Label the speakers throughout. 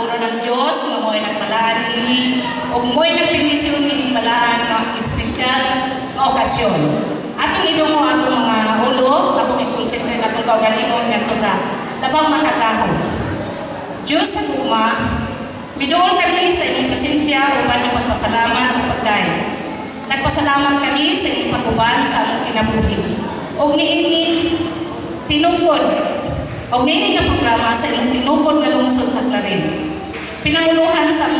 Speaker 1: pagpuro ng Diyos, nga mo'y nagpalaan ini, o mo'y nagpindisyon ini palaan ng espesyal na okasyon. Atong idungo atong mga ulo, atong i-concentrate atong kaugalingon nga to sa labang makatao. Diyos sa guma, binuon kami sa inyong presensya uban ng pagpasalamat at pagdayo. Nagpasalamat kami sa inyong pag-uban sa among kinabuhi. O niini tinukod, o niini nga programa sa inyong tinukod na lungsod sa Clarin. Pinanguluhan sa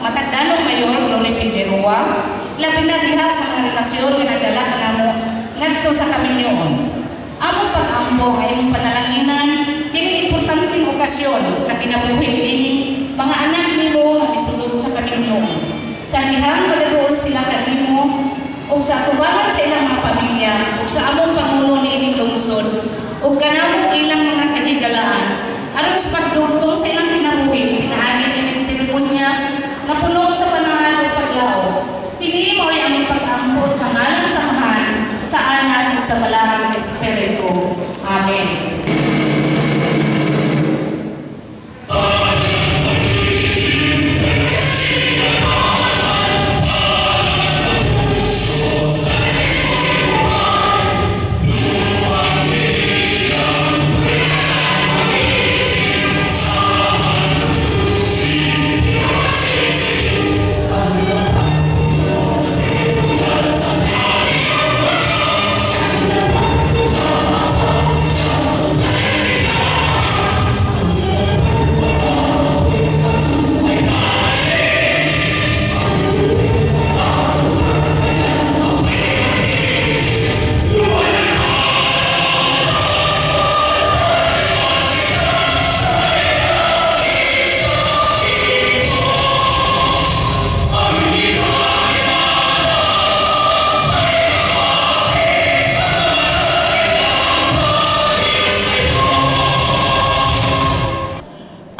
Speaker 1: matagdanong mayor, Loli Figueroa, labi na diha sa mga relasyon nga nagdala ka namo ngadto sa Kaminyoon. Among pag-ampo ay imong panalanginan, dili importanteng okasyon sa kinabuhi ini mga anak nimo nga misulod sa Kaminyoon. Sa dihang madagol sila kanimo ug sa tubangan sa ilang mga pamilya ug sa among pangulo niining lungsod ug kanamo ilang mga kanigalaan aron sa pagdugtong sa ilang kinabuhi pinaagi nining seremonyas na puno sa panangal ug paglaom. Pili mo ay among pag-ampo sa ngalan sa Amahan, sa Anak ug sa Malaking Espiritu. Amen.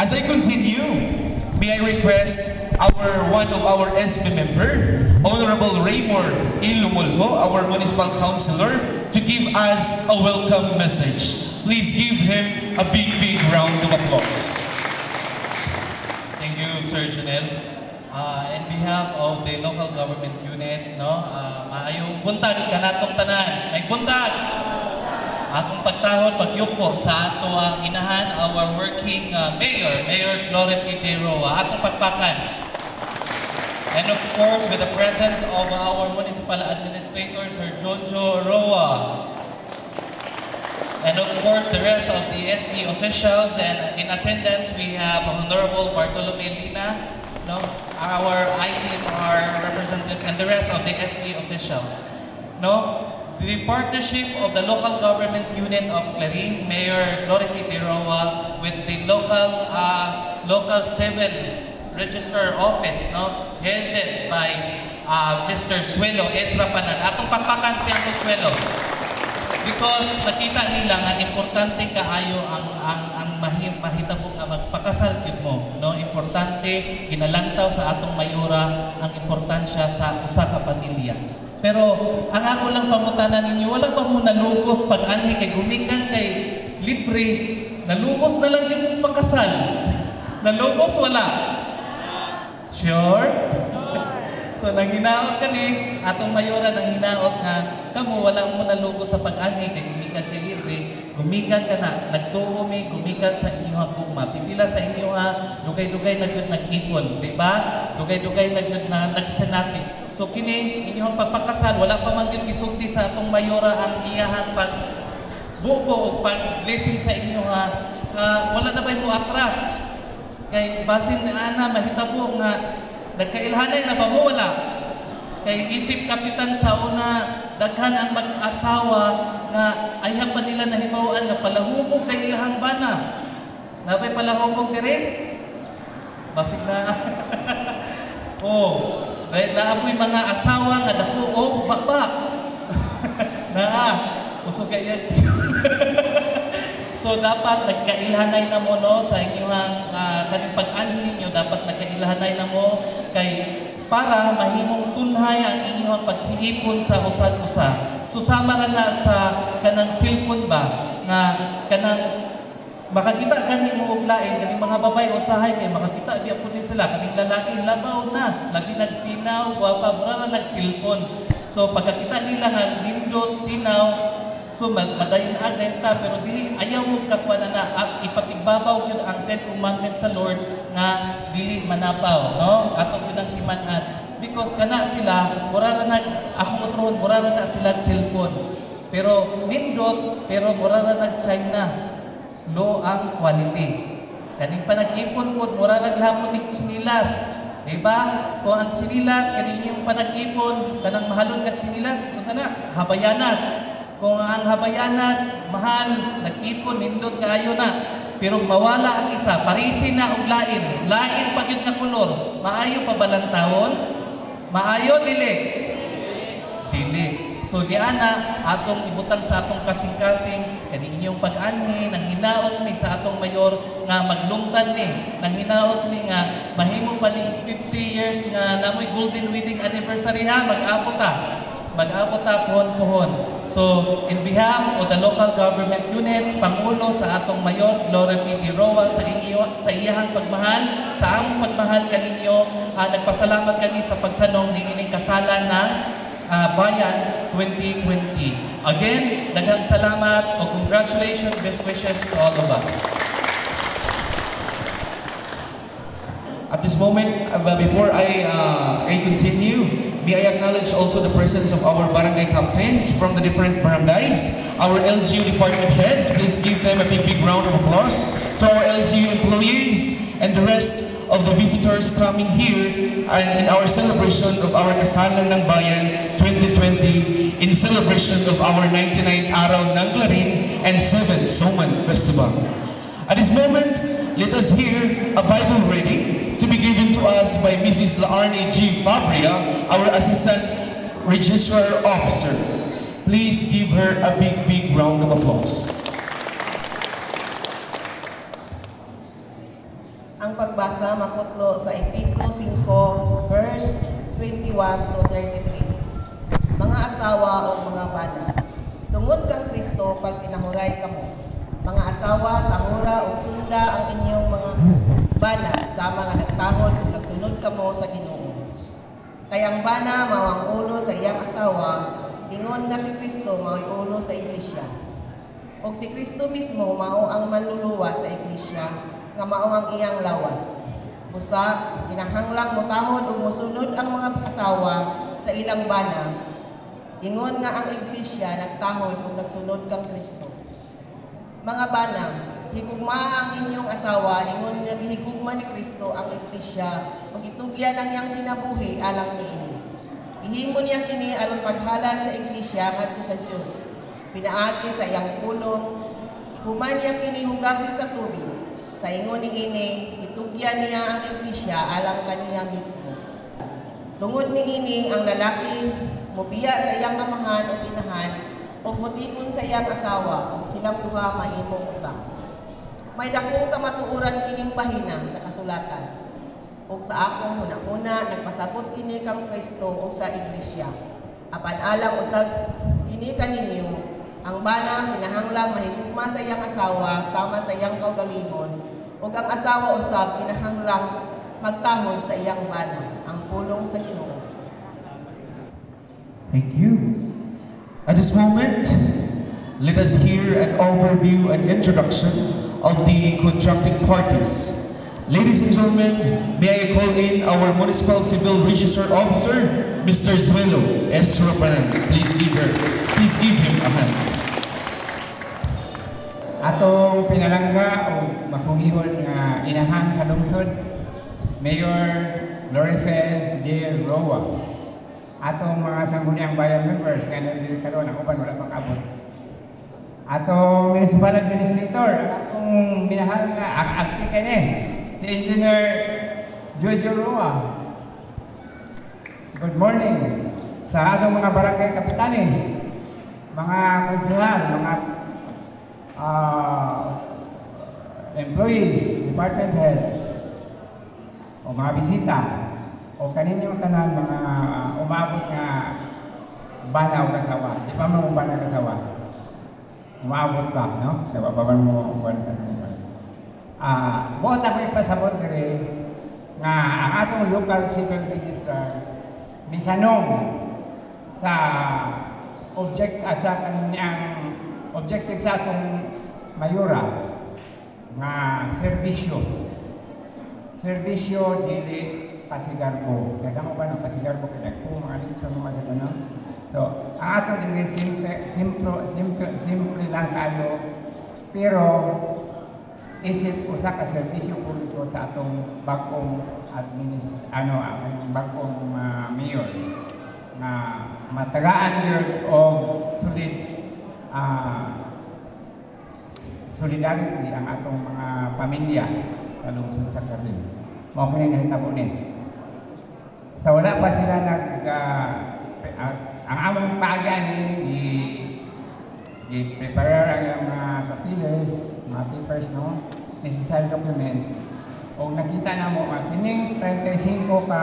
Speaker 2: As I continue, may I request one of our SB member, Honorable Raymond Ilumulho, our municipal councilor, to give us a welcome message. Please give him a big round of applause.
Speaker 3: Thank you, Sir Janelle. On behalf of the local government unit, maayong buntag kanatong tanan. May buntag! Akong pagtahod, pagyupo sa ato ang inahan, our working Mayor Gloria Figueroa, atong pagpakan. And of course, with the presence of our municipal administrator, Sir Jojo Roa. And of course, the rest of the SB officials, and in attendance, we have Honorable Bartolome Lina, our IPMR representative, and the rest of the SB officials. The partnership of the local government unit of Clarin, Mayor Gloria Figueroa, with the local civil register office, headed by Mr. Suelo Ezra Panan. Atong pagpakan siya ng Suelo. Because nakita nila nga importante kaayo ang mahitabo nga magpakasal gyud mo, Importante ginalantaw sa atong mayora ang importansya sa usa ka pamilya. Pero ang ako lang pangutanan ninyo, wala ba mo nalugos pag-anhi kay gumikan kay libre? Nalugos na lang din mong pakasal. Nalugos wala? Sure? So nanghinaot ka ni, atong mayora nanghinaot nga, kamo wala mo nalugos sa pag-anhi kay gumikan kay libre, gumikan ka na, nagtuo mi, gumikan sa inyong gugma. Pipila sa inyo dugay-dugay na yun nag-ipon, diba? Dugay-dugay na yun na nagsenati. So kini inyong pagpakasal, wala pa man gyud gisulti sa atong mayora ang iyahang pagbubo o pag-blessing sa inyo wala na ba mo atras. Kay basin ana mahitabo nga nagkailhanay na ba mo wala. Kay isip kapitan sa una daghan ang mag-asawa nga ayha pa nila nahibaw-an nga palahubog kay ilahang bana. Nabay palahubog diri? Basig na. Oh. Dahil naapoy mga asawa nga dako o baba. Uso kaya. So dapat nagkailhanay na mo sa inyong kaning pag-anhi ninyo, dapat nagkailhanay na mo kay para mahimong tunhay ang inyong paghiipon sa usad-usa. So sama ra na sa kanang cellphone ba nga kanang makakita gani mo og lain kaning mga babay usahay kay makakita biya pud ni sila kaning lalaki labaw na labi nagsinaw guwapa mura na nagsilpon. So pagkakita nila nga nindot sinaw so madayon agay ta pero dili ayaw mo kapwa na at ipatigbabaw gyud ang 10 commandments sa Lord nga dili manapaw no ato gyud ang timan-an because kana sila mura na akong utron mura na sila cellphone pero nindot pero mura na nag-China low ang quality kaning panag-ipon pod mura naghapon ning chinilas diba kung ang chinilas kaning yung panag-ipon kanang mahalon ka chinilas unsa na habayanas. Kung ang habayanas, mahal, nag-ipon, nindot kaayo na. Pero mawala ang isa, parisin na og lain. Lain pa yun nga kulor. Maayo pa balang taon? Maayo, dili? Dili. So di ana, atong ibutang sa atong kasing-kasing, kani inyong pag-anhi, nang hinaot mi sa atong mayor nga maglungtad ni. Nang hinaot mi nga, mahimo pa ning 50 years nga namoy golden wedding anniversary ha, mag-abot ta. Mag-abot ta pohon-pohon. So, in behalf of the local government unit, Pangulo sa atong Mayor, Gloria P. Roa, sa iyahang pagmahal, sa among pagmahal kaninyo, nagpasalamat kami sa pagsanong ng ining kasalan ng Bayan 2020. Again, daghang salamat o congratulations, best wishes to all of us.
Speaker 2: At this moment, before I continue, may I acknowledge also the presence of our barangay captains from the different barangays, our LGU department heads. Please give them a big round of applause. To our LGU employees and the rest of the visitors coming here and in our celebration of our Kasalan ng Bayan 2020 in celebration of our 99th Araw ng Clarin and 7th Soman Festival. At this moment, let us hear a Bible reading to be given to us by Mrs. Laarne G. Fabria, our Assistant Registrar Officer. Please give her a big round of applause.
Speaker 4: Ang pagbasa makutlo sa Episo 5, verse 21 to 33. Mga asawa o mga bana, tungod kang Kristo pag tinahuray kamo. Mga asawa, tahura o sunda ang inyong mga bana sa mga nagtahod kung nagsunod kamo sa Ginoo. Kay ang bana mao ang ulo sa iyang asawa, ingon nga si Kristo mao'y ulo sa iglesia. Og si Kristo mismo mao ang manluluwa sa iglesia, nga mao ang iyang lawas. Busa, kinahanglang motahod ug mosunod ang mga asawa sa ilang bana. Ingon nga ang iglesia nagtahod kung nagsunod kang Kristo. Mga bana, higugma ang inyong asawa, ingon nga gihigugma ni Kristo ang iglesia, ug itugyan ang iyang kinabuhi alang niini. Ihimo niya kini aron paghalad sa iglesia ngadto sa Dios. Pinaagi sa iyang pulong, human niya kini hugasi sa tubig. Sa ingon niini, itugyan niya ang iglesia alang kaniya mismo. Tungod niini ang lalaki mobiya sa iyang amahan o inahan, o mutipon sa iyang asawa, o silang duha mahimong usa. May dakong kamatuoran kining bahina sa kasulatan. O sa akong hunahuna, nagpasabot kini kang Kristo o sa iglesia. Apan alang usag kini kaninyo, ang bana kinahanglang mahigugma sa iyang asawa sama sa iyang kaugalingon, o ang asawa usab kinahanglang magtahod sa iyang bana, ang pulong sa Ginoo.
Speaker 2: Thank you. At this moment, let us hear an overview and introduction of the contracting parties. Ladies and gentlemen, may I call in our Municipal Civil Register Officer, Mr. Zuelo S. Ropanan. Please give him a hand.
Speaker 5: Atong pinalangga o makungihon nga inahan sa lungsod, Mayor Lorifel D. Roa. Atong mga sangguniang bayan members nga nandito karon ang uban wala makabot. Atong municipal administrator, atong minahal nga akti kani si Engineer Jojo Roa. Good morning sa atong mga barangay kapitanes, mga konsehal, mga employees, department heads, o mga bisita, o kaninyong tanan mga umabot nga bana o kasawa. Di pa mo bana kasawa? Umabot lang, no? Diba pa ba mo buwan sa kanila? buot ako ipasabot dire nga ang atong local civil registrar misanong sa sa kanyang objective sa atong mayura nga serbisyo dili pasigarbo. Kaya mo ba ng pasigarbo kaya kung mga litsyo ng mga no? So, ang ato dili simple lang kayo, pero isip usa ka serbisyo publiko sa atong bagong bagong mayor na matagaan yun o solidarity ang atong mga pamilya sa lungsod sa Carlin. Mao ko nang nahitabonin. Sa wala pa sila ang among paaga i-prepare ang mga papiles, mga papers, no? Necessary documents. O nakita na mo, kining 35 ka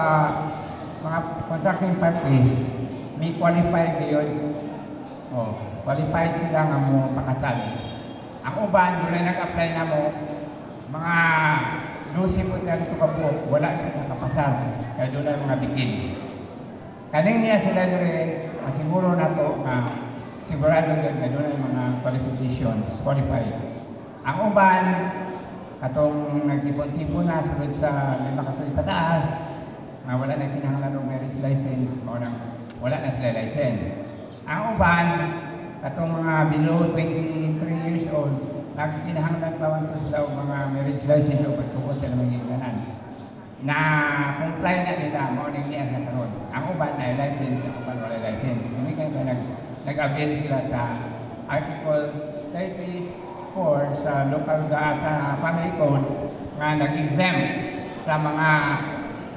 Speaker 5: mga contracting parties, may qualified yun. Qualified sila nga mo pakasal. Ang uban, doon na nag-apply na mo, mga 12 po na ito ka po, wala na nakapasal. Kaya doon na mga bikin. Kaning niya sila rin, masiguro na to na sigurado din na doon na mga qualifications, qualified. Ang uban, katong nagtipon-tipon na sunod sa 5 katuig pataas, na wala na kinahanglan ng marriage license, wala na sila license. Ang uban, katong mga below 23 years old, nagkinahanglan pa man sila ng mga marriage license o pagtukod sila magigingganan. Na comply na nila, mauning niya sa karon. Ang uban na license, ang uban wala license. Hindi kaya nag-avail sila sa Article 34 sa local sa family code nga nag-exempt sa mga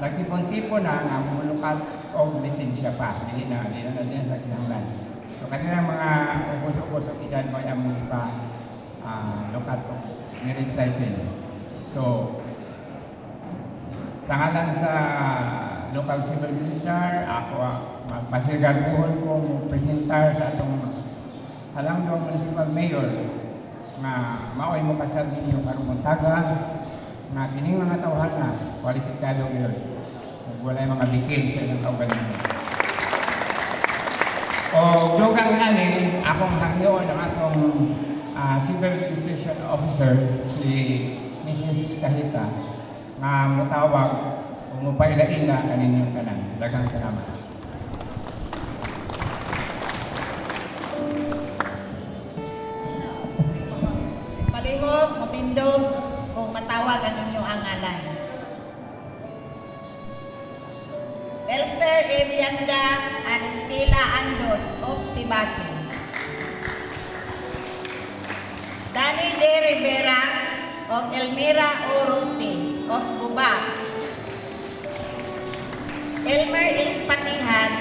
Speaker 5: nagtipon-tipon na nga mulukat o lisensya pa. Hindi na sa kinahanglan. So kanilang mga ubos-ubos o ilan mo yung pa lokat o marriage license. So, sa ngalan sa local civil registrar, ako masigarbuhon kong presentar sa atong Halangdong Municipal Mayor nga maoy mo kasal ninyo karong buntaga nga kining mga tawhana kwalipikado ngayon ug walay mga bikin sa ilang kaugalingon. O dugang ani akong hangyo ng atong civil registration officer si Mrs. Kahita nga mutawag o mupailain na kaninyong tanan. Daghang salamat.
Speaker 6: Palihog, mutindog, kung matawag ang inyong angalan. Elfer Evianda and Estela Andos of Sibasi. Danny De Rivera of Elmira O. Rossi of Buba. Elmer S. Patihan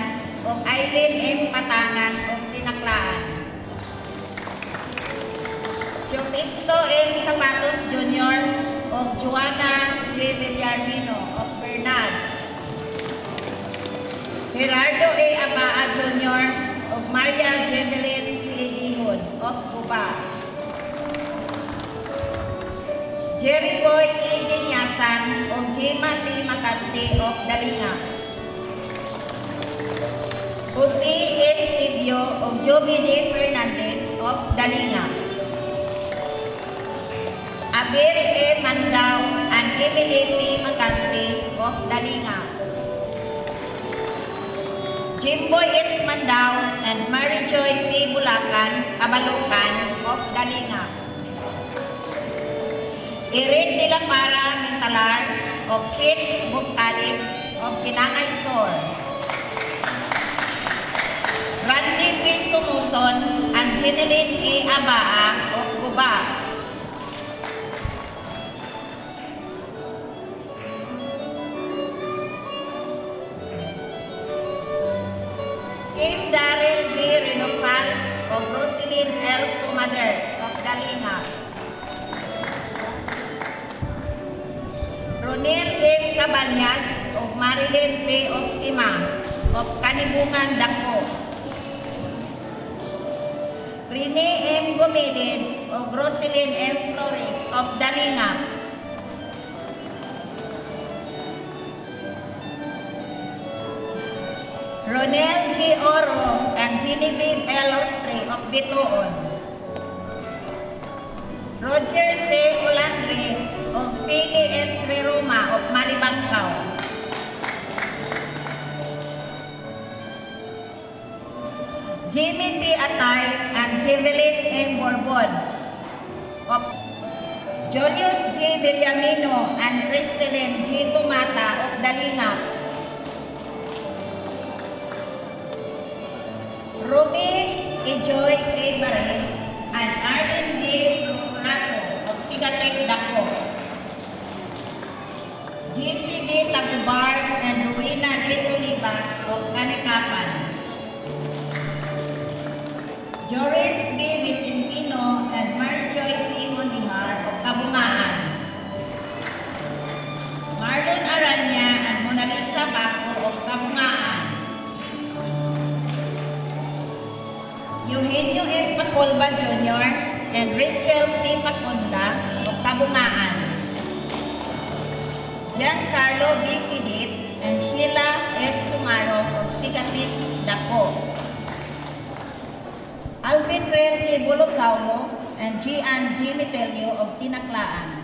Speaker 6: of Aileen M. Patangan of Tinaklaan. Jofisto N. Zapatos Jr. of Juana J. Villarmino of Bernal. Gerardo A. Abaa Jr. of Maria Jevelyn C. Dihon of Buba. Jerry Boy E. Ginyasan of Jima T. Makante of Dalinga. Jose S. Tibio of Joby D. Fernandez of Dalinga. Abel E. Mandao and Emily T. Makante of Dalinga. Jimboy H. Mandao and Mary Joy P. Bulacan, Kabalukan of Dalinga. Irin de la Para Mintalar of Fit Buktalis of Kinangay Sor. Randy P. Sumuson and Jeneline E. Abaa of Guba. Kim Daryl B. Renofal of Roselyn L. Sumader of Dalinga. Ronel M. Cabanyas of Marilyn P. of Sima of Kanibungan Dako. Rene M. Gomedin of Roselyn M. Flores of Dalinga. Ronel G. Oro and Genevieve L. Ostre of Bitoon. Roger C. Olandre of Philly S. Roma of Malibangkaw. Jimmy T. Atay and Jevelyn M. Bourbon of Julius G. Villamino and Cristelyn G. Tumata of Dalingap. Rumi Ejoy A. Bare and Arden D. Lato of Sigatec Dako. GCB Tagubar and Luina D. Tulibas of Kanekapan. Jorens B. Vicentino and Marijoy C. Monihar of Kabungaan. Marlon Aranya and Mona Lisa Baco of Kabungaan. Eugenio N. Pacolba Jr. and Rizal C. Paconda of Kabungaan. Giancarlo B. Kidit and Sheila S. Tumaro of Sigatit, Dako. Alvin Rel E. Bolotaulo and Gian G. Metelio of Tinaklaan.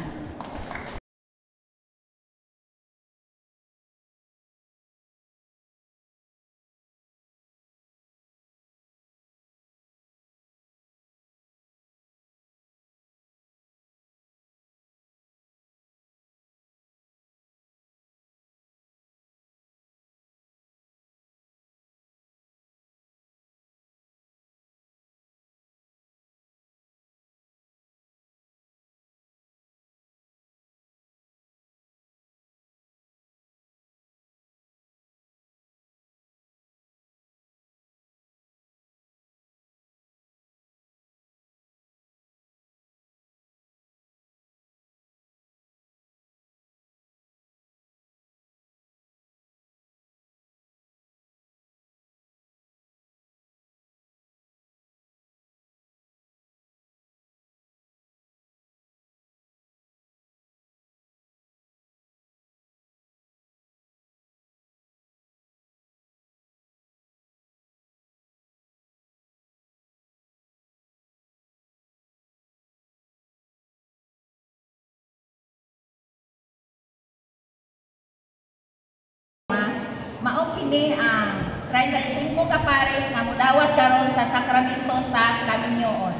Speaker 6: Mao kini ang 35 ka pares nga mudawat karon sa sakramento sa Laminyoon.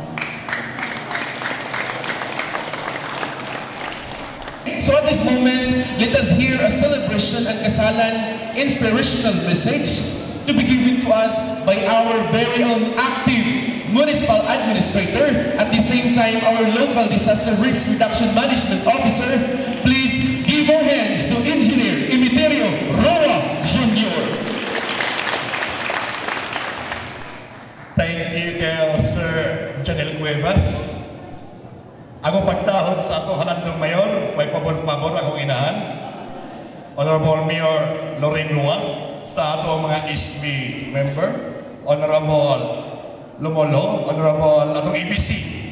Speaker 2: So at this moment, let us hear a celebration and kasalan inspirational message to be given to us by our very own active municipal administrator, at the same time our local disaster risk reduction management officer. Please give our hands to Engineer Emiterio Roa Jr.
Speaker 7: Thank you kayo, Sir Janel Cuevas. Ako pagtahod sa ato halandong mayor, may pabor-pabor akong inahan. Honorable Mayor Lorraine Lua, sa ato mga ISMI member, Honorable Lumolo, Honorable atong ABC,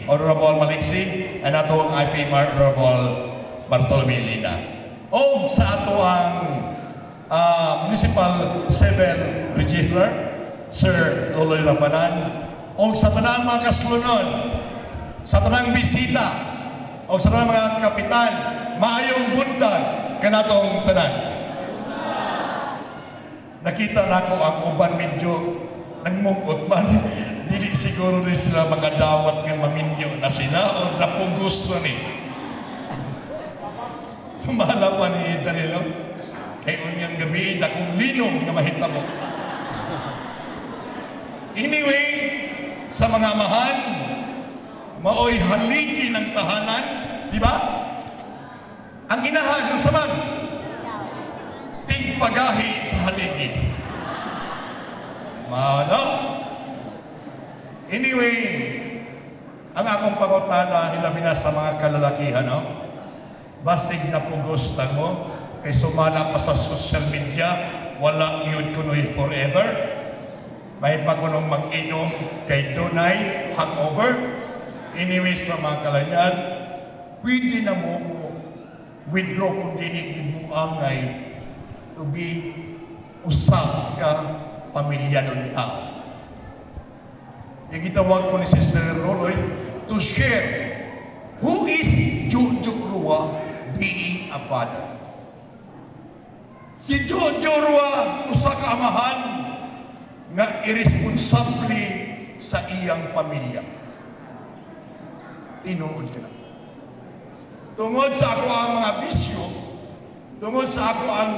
Speaker 7: Honorable Maliksi, and atong IP Mark, Honorable Bartolome Lina. O sa ato ang Municipal Civil Registrar, Sir Loloy Lafanan, o sa tanang mga kaslunod, sa tanang bisita, o sa tanang mga kapitan, maayong bundag kanatong tanan. Nakita na ko ang uban medyo nagmugot man. Dili siguro rin sila makadawat ng maminyo na sila o napugos na ni. Mahala pa ni Janelo. Kaya unyang gabi, dakong linong na mahitabo. Anyway, sa mga amahan, maoy haligi ng tahanan, di ba? Ang inahan, yung saman, tigpagahi sa haligi. Mahalo? Anyway, ang akong pangutana, hilabi na sa mga kalalakihan, no? Basig na pugos mo, kay sumala pa sa social media, wala yun kunoy forever. May pagunong mag-inom kay Dunay hangover. Anyway, sa mga kalanyan, pwede na mo withdraw kung dinigid mo angay to be usap ka pamilya doon tao. Yung gitawag ko ni Sister Roloy to share who is Jojo Rua being a father. Si Jojo Rua, usa ka amahan nga irresponsable sa iyang pamilya. Tinuod ka na. Tungod sa ako ang mga bisyo, tungod sa ako ang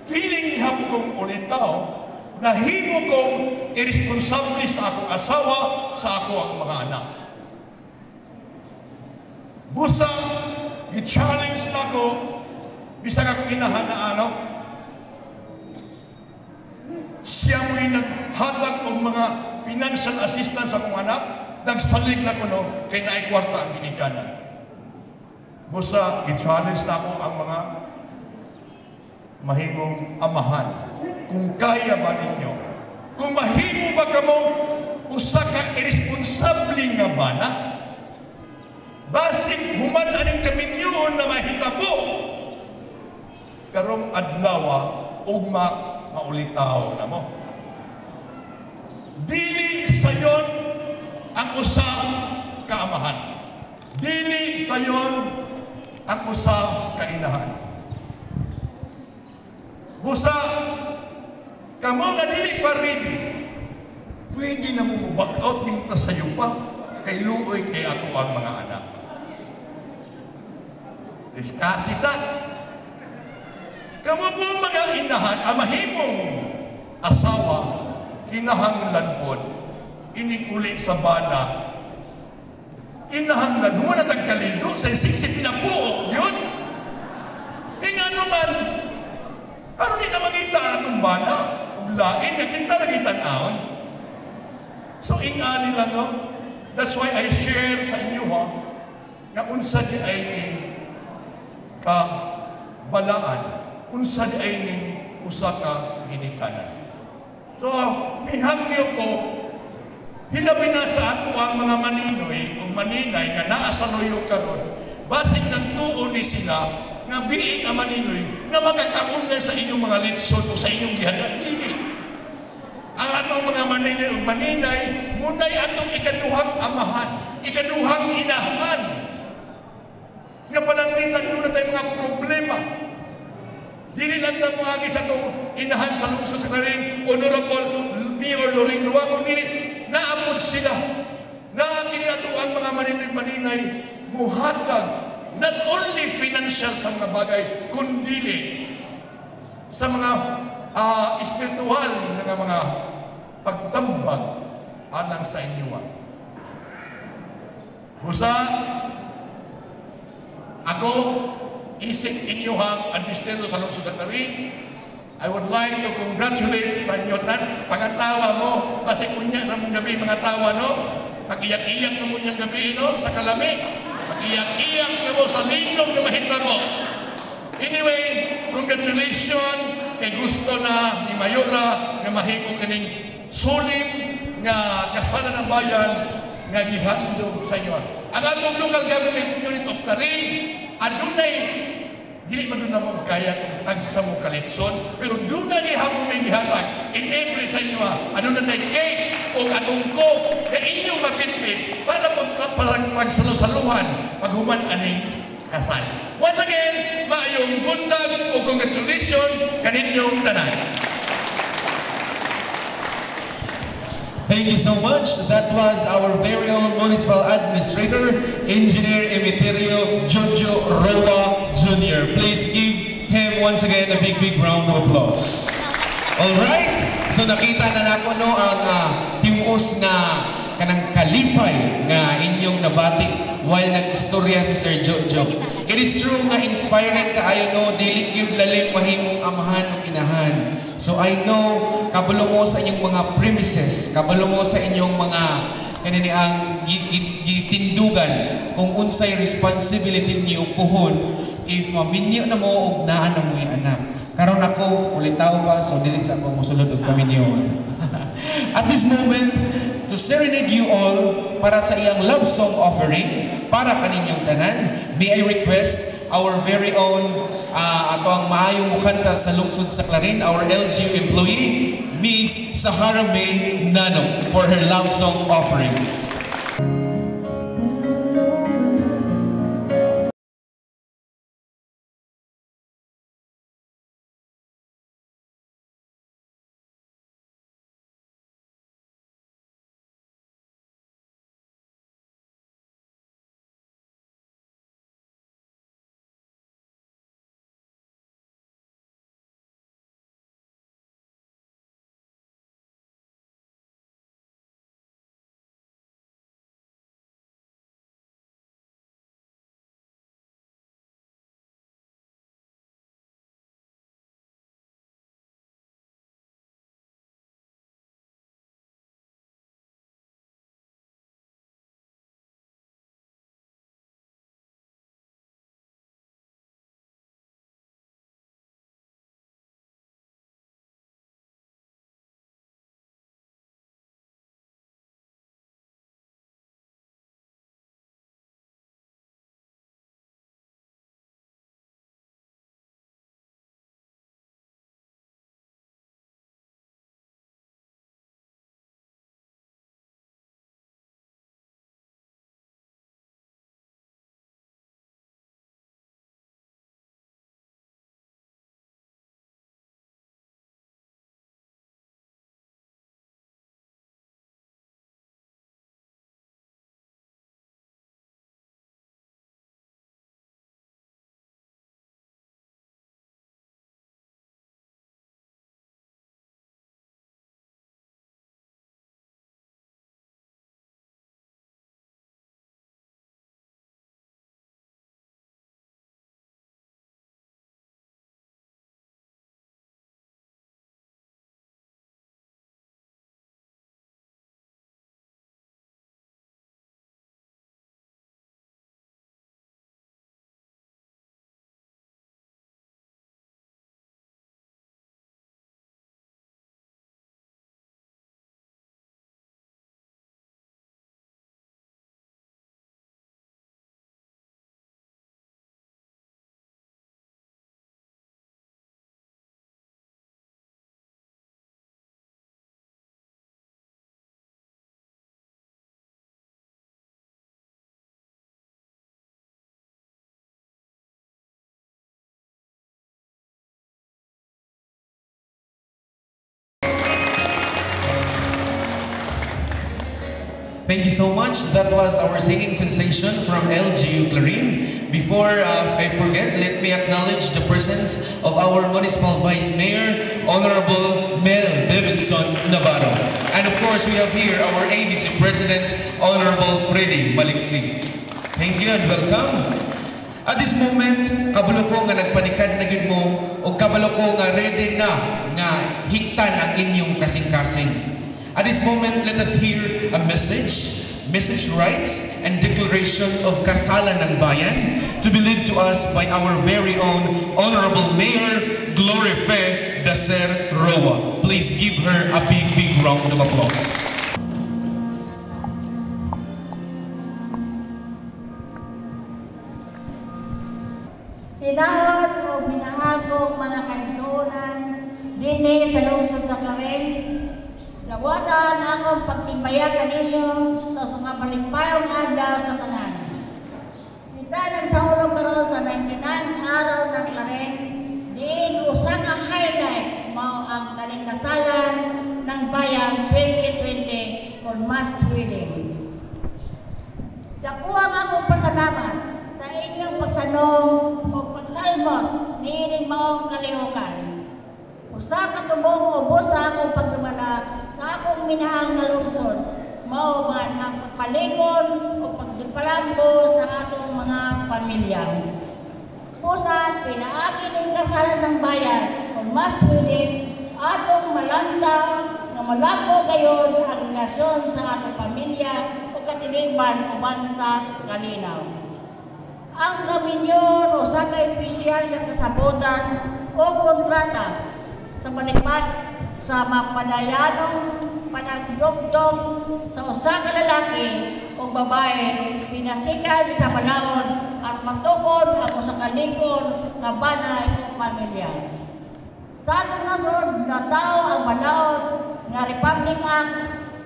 Speaker 7: feeling ihap kong ulitaw, nahimo kong irresponsable sa akong asawa, sa ako ang mga anak. Busa, gi-challenge na ko, bisag akong inahan na ano, siya mo'y naghatag ng mga financial assistance sa akong anak, nagsalig na ko no, kay naikwarta ang ginikanan. Busa, i-challenge na ako ang mga mahimong amahan. Kung kaya ba ninyo, kung mahimo ba kamong usa ka irresponsable nga bana, basig human aning kaminyon na mahitabo, karong adlawa, ugma maulitaw na mo. Dili sayon ang usa ka amahan. Dili sayon ang usa ka inahan. Busa, kamo nga dili pa ready, pwede na mo back out minta sayo pa, kay luoy kay ako ang mga anak. Diskasi sa kamo po mga inahan, mahimong asawa, kinahanglan po, inikuli sa bana, kinahanglan, huwag na tagkaligo, sa isip pinapuok, yun. E nga naman, ano di na makita atong bana, uglain, nga kita nagitan-aon. So, ingani lang, no? That's why I share sa inyo, ha, na unsa di ay ni kabalaan, unsa di ay ni usa ka ginikanan. So, mihangyo ko, hinabi na sa ato ang mga maninoy o maninay nga naa sa loyo karon, basig ng tuon ni sila nga biing ang maninoy nga makakaon na sa inyong mga litson o sa inyong gihanan. Dili. Ang atong mga maninay o maninay, munay atong ikaduhang amahan, ikaduhang inahan. Nga pananglitan doon na tayo mga problema. Dili lang na mga sa itong inahan sa lungsod sa Clarin, Honorable Mayor Loring Lua, kundi naapod sila. Naakini ato ang mga maninay muhatag not only financial sa mga bagay, kundi sa mga espiritual na mga pagtambag anang sa inyo. Busa, ako, isip inyuhang administrado sa lungsod sa Clarin, I would like to congratulate sa inyo tan, pangatawa mo, kasi kunya na mong gabi mga tawa, no? Pag-iyak-iyak na mong yung gabi, no? Sa kalamig, pag-iyak-iyak na mo sa lingkong na mahita mo. Anyway, congratulations kay gusto na ni Mayora na mahimo kining sulim nga kasalan ng bayan nga gihandog sa inyo. Ang atong local government unit of Clarin, adunay dili man doon na mo kaya kung tagsa mo kalitson, pero doon na gihapon may gihatag in every sa inyo, ano na tayo cake o atong coke na inyong mapitpit para magsalusaluhan paghuman aning kasal. Once again, maayong bundag o congratulations kaninyong tanan.
Speaker 2: Thank you so much. That was our very own Municipal Administrator, Engineer Emiterio Jojo Roa Jr. Please give him once again a big round of applause. Alright? So nakita na nako no ang timos nga kanang kalipay nga inyong nabati while nag-istorya si Sir Jojo. It is true nga inspired ka ayo no, dili gyud lalim mahimong amahan ug inahan. So I know kabalo mo sa inyong mga premises, kabalo mo sa inyong mga kanini ang gitindugan kung unsay responsibility niyo puhon if maminyo na mo og naa na mo anak. Karon ako ulitaw pa so dili sa ako mosulod og kaminyon. At this moment, to serenade you all para sa iyang love song offering para kaninyong tanan, may I request our very own ato ang maayong mukanta sa lungsod sa Clarin, our LGU employee, Miss Sahara May Nano for her love song offering. Thank you so much. That was our singing sensation from LGU Clarin. Before I forget, let me acknowledge the presence of our Municipal Vice Mayor, Honorable Mel Davidson Navarro. And of course, we have here our ABC President, Honorable Freddy Maliksi. Thank you and welcome. At this moment, kabalo ko nga nagpanikad na gid mo o kabalo ko nga ready na nga hiktan ang inyong kasing-kasing. At this moment, let us hear a message rights and declaration of Kasalan ng Bayan to be led to us by our very own Honorable Mayor Glorife Dacer Roa. Please give her a big round of applause.
Speaker 8: Tinahod o minahagong mga kaigsuonan dinhi sa lungsod sa Clarin. Lawatan akong pagtimbayan ninyo sa mga balimpayong adlaw sa tanan. Kita nagsahulog karon sa 99 araw ng Clarin, diin usa ka highlights mao ang Kasalan ng Bayan 2020 on mass wedding. Dako ang akong pasalamat sa inyong pagsanong o pagsalmot niining maong kalihukan. Usa ka tubong ubos sa akong pagdumala sa akong minahang nga lungsod, mao man ang pagpalingon o pagdipalambo sa atong mga pamilya. Pusa, pinaagi ng Kasalan ng Bayan o mas wedding atong malandaw na malapo gayon ang relasyon sa atong pamilya o katiliban o bansa kalinaw. Ang kaminyon o sa ka-espesyal na kasabutan o kontrata sa manipat sa mapadayanong panagdugtong sa usa ka lalaki o babae pinasikan sa balaod at matukod ang usa ka likod nga banay o pamilya. Sa atong nasod, nataw ang balaod nga Republic Act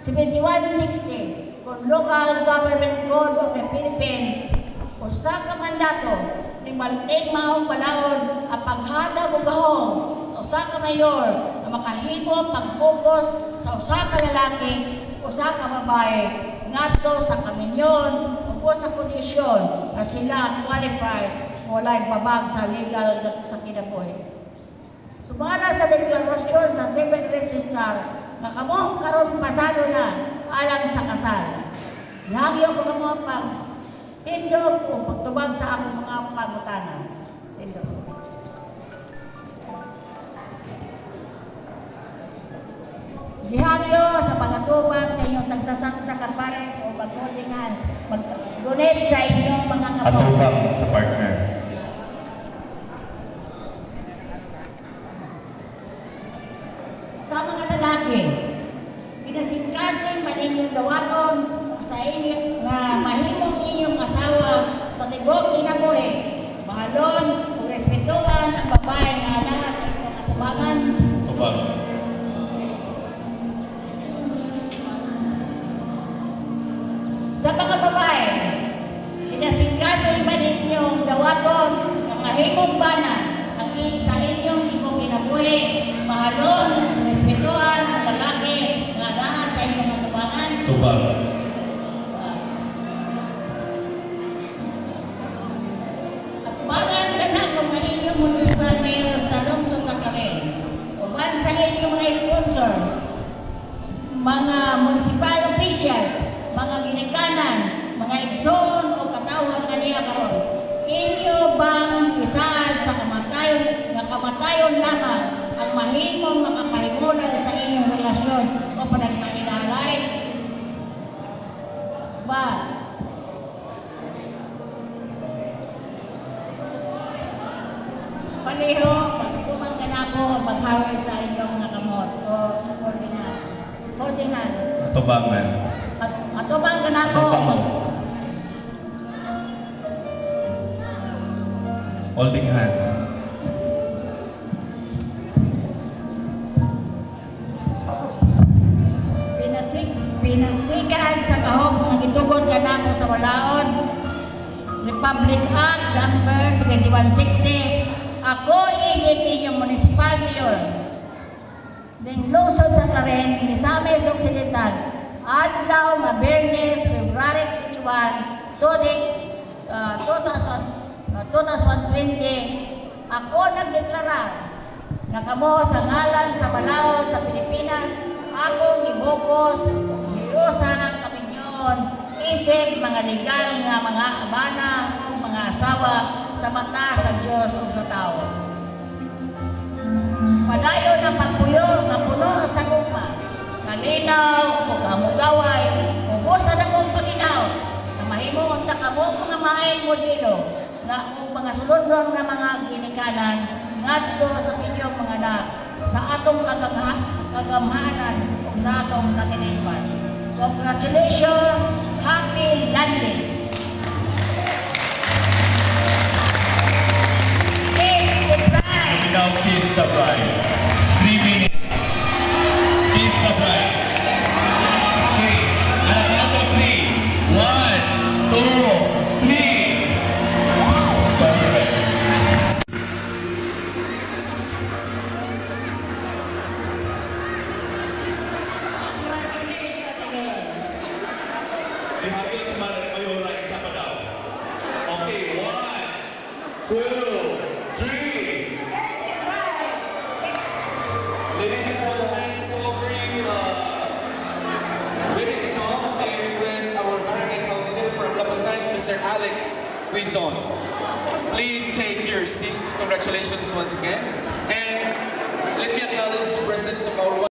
Speaker 8: 7160 kung Local Government Code of the Philippines. Usa ka mandato ni Malting maong balaod ang paghatag og gahom sa usa ka mayor na makahimo pag-focus sa usa ka lalaki, usa ka babae ngadto sa kaminyon o sa kondisyon na sila qualified walay babag sa legal sa kinabuhi. Sumala sa deklarasyon sa Civil Register na kamo karon pasado na alang sa kasal. Ihagyo ko kamo pag tindog o pagtubag sa akong mga pangutana. Tindog. Ihagyo sa pangatubag sa inyong tagsasang sa kapares o mag-holding hands. Mag-donate sa inyong mga kapatid.
Speaker 7: Atubang sa partner.
Speaker 8: Sa mga lalaki, pinasingkasin man inyong dawaton sa inyo nga mahimong inyong asawa sa tibok kinabuhi. Mahalon o respetuhan ang babae na ana sa inyong atubangan.
Speaker 7: Tubang.
Speaker 8: Sa mga babae, pinasingkasin man inyong dawaton nga mahimong bana ang sa inyong tibok kinabuhi. Mahalon, respetuhan ang lalaki nga naa sa inyong atubangan.
Speaker 7: Tubang.
Speaker 8: Atubangan ka na kung ang inyong municipal mayor sa lungsod sa Karen. Uban sa inyong mga sponsor, mga municipal officials, mga ginikanan, mga igsoon o katawhan kaniya karon. Inyo bang isaad sa kamatayon lamang ang mahimong makapahimulan sa inyong relasyon o panagmailalay? Ba? Paliho, pagkukumang ka na ako maghawid sa inyong mga kamot o holding hands.
Speaker 7: Atubang man.
Speaker 8: Atubang ka na ako.
Speaker 7: Holding hands.
Speaker 8: Pinasikaan sa kahog nga gitugod ka na ako sa walaon. Republic Act number 7160. Ako isip inyong municipal mayor ng lungsod sa Karen, Misamis Occidental, adlaw nga Biyernes, February 21, 2020, ako nagdeklara na kamo sa ngalan sa balaod sa Pilipinas, akong gibukos, hiusa ang kaminyon, isip mga legal nga mga abana o mga asawa sa mata sa Diyos o sa tao. Padayon ang pagpuyo nga puno sa gugma, kalinaw o kamugaway, ubusan akong paginaw, na mahimo unta kamo mga maayong modelo, na mga sulundon nga mga ginikanan, ngadto sa inyong mga anak, sa atong kagamhanan o sa atong katinipan. Congratulations! Happy landing!
Speaker 7: Now kiss the bride. 3 minutes. Kiss the bride. Okay. On a count of 3. 1, 2, 3. Perfect. Dihabis man kayo lang sa padaw. Okay. 1, 2, 3. Ladies and gentlemen, to bring wedding song, may request our Barangay Council from Lapasan, Mr. Alex Quizon. Please take your seats. Congratulations once again. And let me acknowledge the presence of our